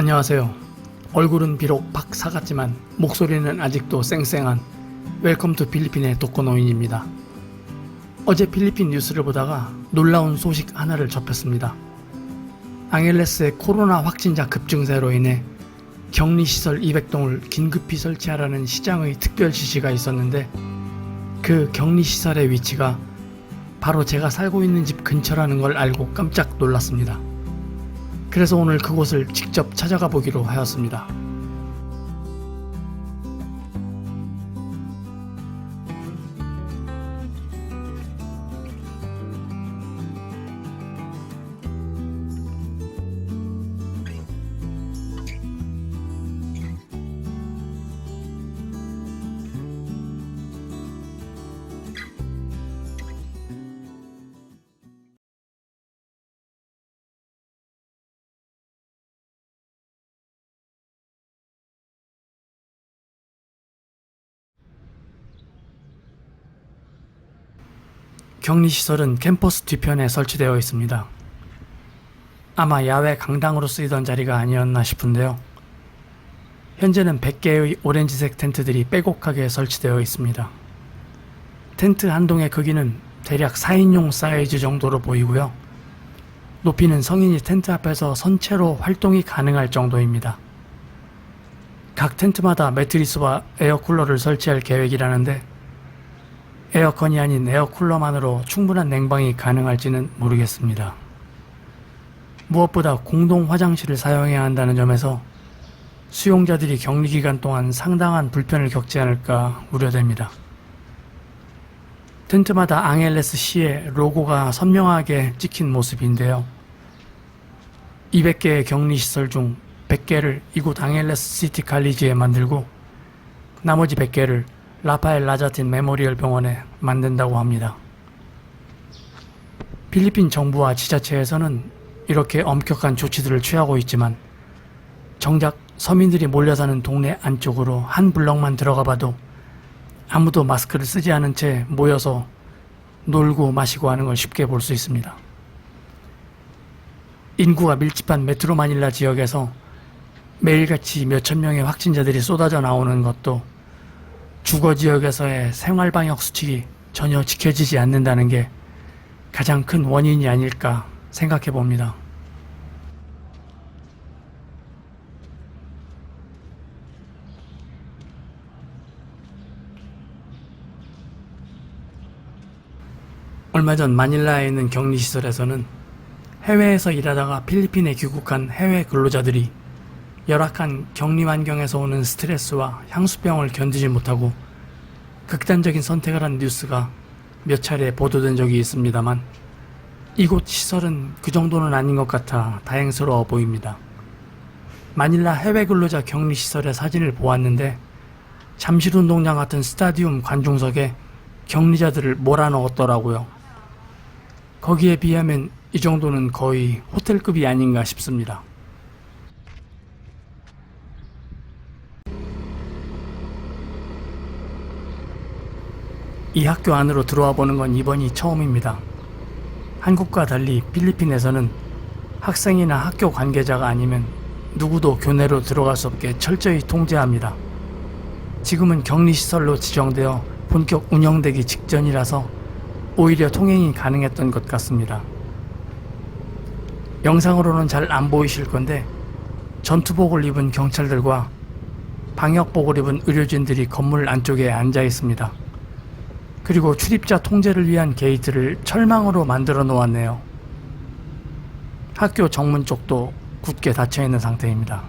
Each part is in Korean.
안녕하세요. 얼굴은 비록 박사 같지만 목소리는 아직도 쌩쌩한 웰컴 투 필리핀의 독거노인입니다. 어제 필리핀 뉴스를 보다가 놀라운 소식 하나를 접했습니다. 앙헬레스의 코로나 확진자 급증세로 인해 격리시설 200동을 긴급히 설치하라는 시장의 특별 지시가 있었는데 그 격리시설의 위치가 바로 제가 살고 있는 집 근처라는 걸 알고 깜짝 놀랐습니다. 그래서 오늘 그곳을 직접 찾아가 보기로 하였습니다. 격리시설은 캠퍼스 뒤편에 설치되어 있습니다. 아마 야외 강당으로 쓰이던 자리가 아니었나 싶은데요. 현재는 100개의 오렌지색 텐트들이 빼곡하게 설치되어 있습니다. 텐트 한 동의 크기는 대략 4인용 사이즈 정도로 보이고요. 높이는 성인이 텐트 앞에서 선체로 활동이 가능할 정도입니다. 각 텐트마다 매트리스와 에어쿨러를 설치할 계획이라는데 에어컨이 아닌 에어쿨러만으로 충분한 냉방이 가능할지는 모르겠습니다. 무엇보다 공동 화장실을 사용해야 한다는 점에서 수용자들이 격리 기간 동안 상당한 불편을 겪지 않을까 우려됩니다. 텐트마다 앙헬레스 시의 로고가 선명하게 찍힌 모습인데요. 200개의 격리시설 중 100개를 이곳 앙헬레스 시티 칼리지에 만들고 나머지 100개를 라파엘 라자틴 메모리얼 병원에 만든다고 합니다. 필리핀 정부와 지자체에서는 이렇게 엄격한 조치들을 취하고 있지만 정작 서민들이 몰려 사는 동네 안쪽으로 한 블럭만 들어가 봐도 아무도 마스크를 쓰지 않은 채 모여서 놀고 마시고 하는 걸 쉽게 볼 수 있습니다. 인구가 밀집한 메트로 마닐라 지역에서 매일같이 몇천 명의 확진자들이 쏟아져 나오는 것도 주거 지역에서의 생활방역 수칙이 전혀 지켜지지 않는다는 게 가장 큰 원인이 아닐까 생각해 봅니다. 얼마 전 마닐라에 있는 격리시설에서는 해외에서 일하다가 필리핀에 귀국한 해외 근로자들이 열악한 격리 환경에서 오는 스트레스와 향수병을 견디지 못하고 극단적인 선택을 한 뉴스가 몇 차례 보도된 적이 있습니다만 이곳 시설은 그 정도는 아닌 것 같아 다행스러워 보입니다. 마닐라 해외 근로자 격리 시설의 사진을 보았는데 잠실 운동장 같은 스타디움 관중석에 격리자들을 몰아넣었더라고요. 거기에 비하면 이 정도는 거의 호텔급이 아닌가 싶습니다. 이 학교 안으로 들어와 보는 건 이번이 처음입니다. 한국과 달리 필리핀에서는 학생이나 학교 관계자가 아니면 누구도 교내로 들어갈 수 없게 철저히 통제합니다. 지금은 격리시설로 지정되어 본격 운영되기 직전이라서 오히려 통행이 가능했던 것 같습니다. 영상으로는 잘 안 보이실 건데 전투복을 입은 경찰들과 방역복을 입은 의료진들이 건물 안쪽에 앉아 있습니다. 그리고 출입자 통제를 위한 게이트를 철망으로 만들어 놓았네요. 학교 정문 쪽도 굳게 닫혀 있는 상태입니다.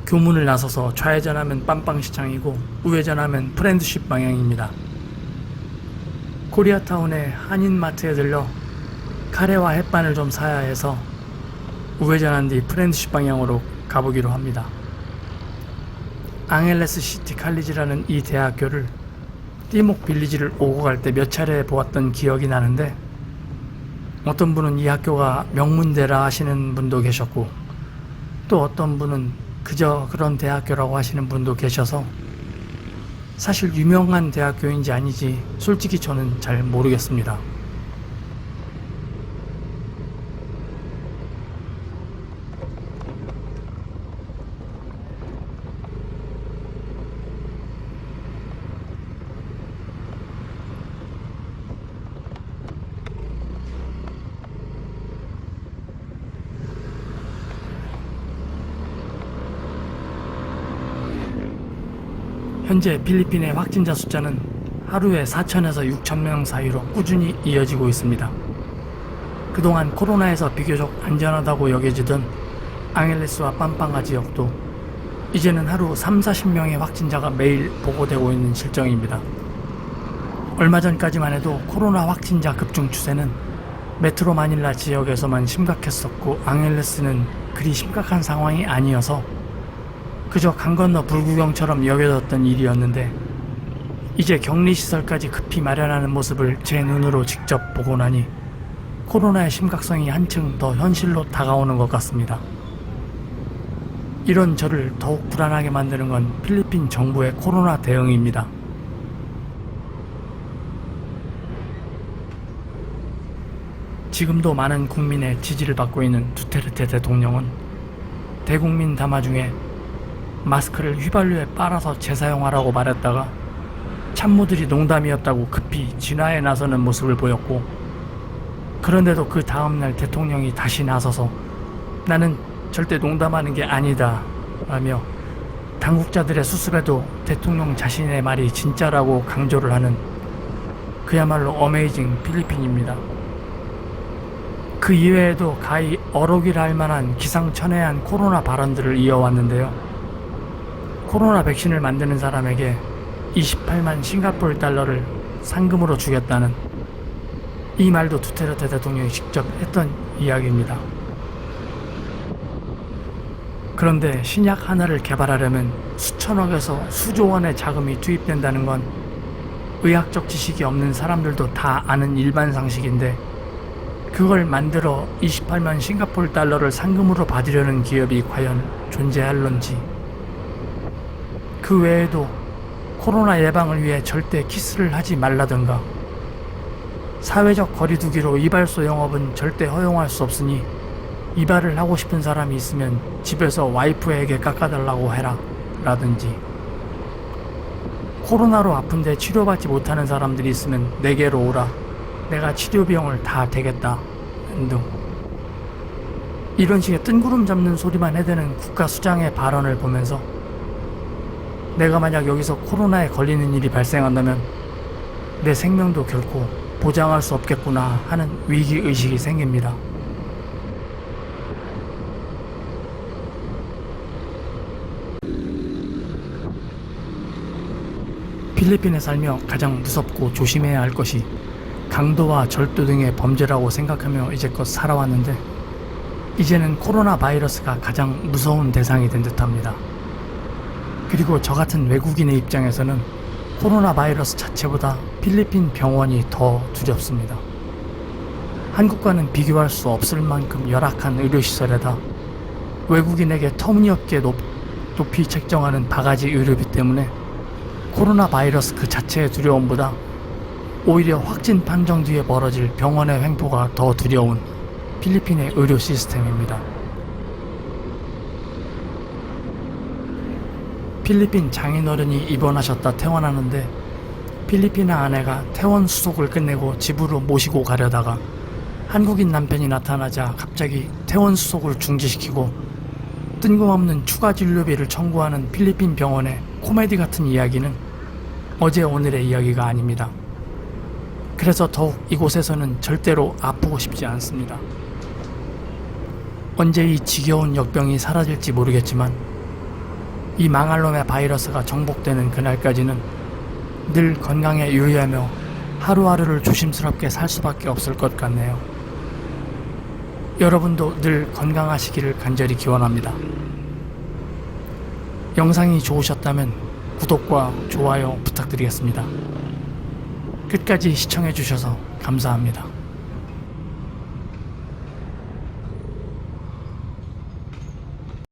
교문을 나서서 좌회전하면 빰빵시장이고 우회전하면 프렌드쉽 방향입니다. 코리아타운의 한인마트에 들러 카레와 햇반을 좀 사야 해서 우회전한 뒤 프렌드쉽 방향으로 가보기로 합니다. 앙헬레스 시티 칼리지라는 이 대학교를 띠목 빌리지를 오고 갈 때 몇 차례 보았던 기억이 나는데 어떤 분은 이 학교가 명문대라 하시는 분도 계셨고, 또 어떤 분은 그저 그런 대학교라고 하시는 분도 계셔서 사실 유명한 대학교인지 아니지 솔직히 저는 잘 모르겠습니다. 현재 필리핀의 확진자 숫자는 하루에 4천에서 6천 명 사이로 꾸준히 이어지고 있습니다. 그동안 코로나에서 비교적 안전하다고 여겨지던 앙헬레스와 빰빵가 지역도 이제는 하루 3, 40명의 확진자가 매일 보고되고 있는 실정입니다. 얼마 전까지만 해도 코로나 확진자 급증 추세는 메트로 마닐라 지역에서만 심각했었고 앙헬레스는 그리 심각한 상황이 아니어서 그저 강 건너 불구경처럼 여겨졌던 일이었는데, 이제 격리시설까지 급히 마련하는 모습을 제 눈으로 직접 보고 나니 코로나의 심각성이 한층 더 현실로 다가오는 것 같습니다. 이런 저를 더욱 불안하게 만드는 건 필리핀 정부의 코로나 대응입니다. 지금도 많은 국민의 지지를 받고 있는 두테르테 대통령은 대국민 담화 중에 마스크를 휘발유에 빨아서 재사용하라고 말했다가 참모들이 농담이었다고 급히 진화에 나서는 모습을 보였고, 그런데도 그 다음날 대통령이 다시 나서서 나는 절대 농담하는 게 아니다 라며 당국자들의 수습에도 대통령 자신의 말이 진짜라고 강조를 하는 그야말로 어메이징 필리핀입니다. 그 이외에도 가히 어록이라 할 만한 기상천외한 코로나 발언들을 이어왔는데요. 코로나 백신을 만드는 사람에게 28만 싱가포르 달러를 상금으로 주겠다는 이 말도 두테르테 대통령이 직접 했던 이야기입니다. 그런데 신약 하나를 개발하려면 수천억에서 수조 원의 자금이 투입된다는 건 의학적 지식이 없는 사람들도 다 아는 일반 상식인데, 그걸 만들어 28만 싱가포르 달러를 상금으로 받으려는 기업이 과연 존재할런지, 그 외에도 코로나 예방을 위해 절대 키스를 하지 말라든가, 사회적 거리두기로 이발소 영업은 절대 허용할 수 없으니 이발을 하고 싶은 사람이 있으면 집에서 와이프에게 깎아달라고 해라 라든지, 코로나로 아픈데 치료받지 못하는 사람들이 있으면 내게로 오라, 내가 치료 비용을 다 대겠다 등 이런 식의 뜬구름 잡는 소리만 해대는 국가 수장의 발언을 보면서 내가 만약 여기서 코로나에 걸리는 일이 발생한다면 내 생명도 결코 보장할 수 없겠구나 하는 위기의식이 생깁니다. 필리핀에 살며 가장 무섭고 조심해야 할 것이 강도와 절도 등의 범죄라고 생각하며 이제껏 살아왔는데, 이제는 코로나 바이러스가 가장 무서운 대상이 된 듯합니다. 그리고 저 같은 외국인의 입장에서는 코로나 바이러스 자체보다 필리핀 병원이 더 두렵습니다. 한국과는 비교할 수 없을 만큼 열악한 의료시설에다 외국인에게 터무니없게 높이 책정하는 바가지 의료비 때문에 코로나 바이러스 그 자체의 두려움보다 오히려 확진 판정 뒤에 벌어질 병원의 횡포가 더 두려운 필리핀의 의료 시스템입니다. 필리핀 장인어른이 입원하셨다 퇴원하는데 필리핀의 아내가 퇴원 수속을 끝내고 집으로 모시고 가려다가 한국인 남편이 나타나자 갑자기 퇴원 수속을 중지시키고 뜬금없는 추가 진료비를 청구하는 필리핀 병원의 코미디 같은 이야기는 어제 오늘의 이야기가 아닙니다. 그래서 더욱 이곳에서는 절대로 아프고 싶지 않습니다. 언제 이 지겨운 역병이 사라질지 모르겠지만 이 망할 놈의 바이러스가 정복되는 그날까지는 늘 건강에 유의하며 하루하루를 조심스럽게 살 수밖에 없을 것 같네요. 여러분도 늘 건강하시기를 간절히 기원합니다. 영상이 좋으셨다면 구독과 좋아요 부탁드리겠습니다. 끝까지 시청해주셔서 감사합니다.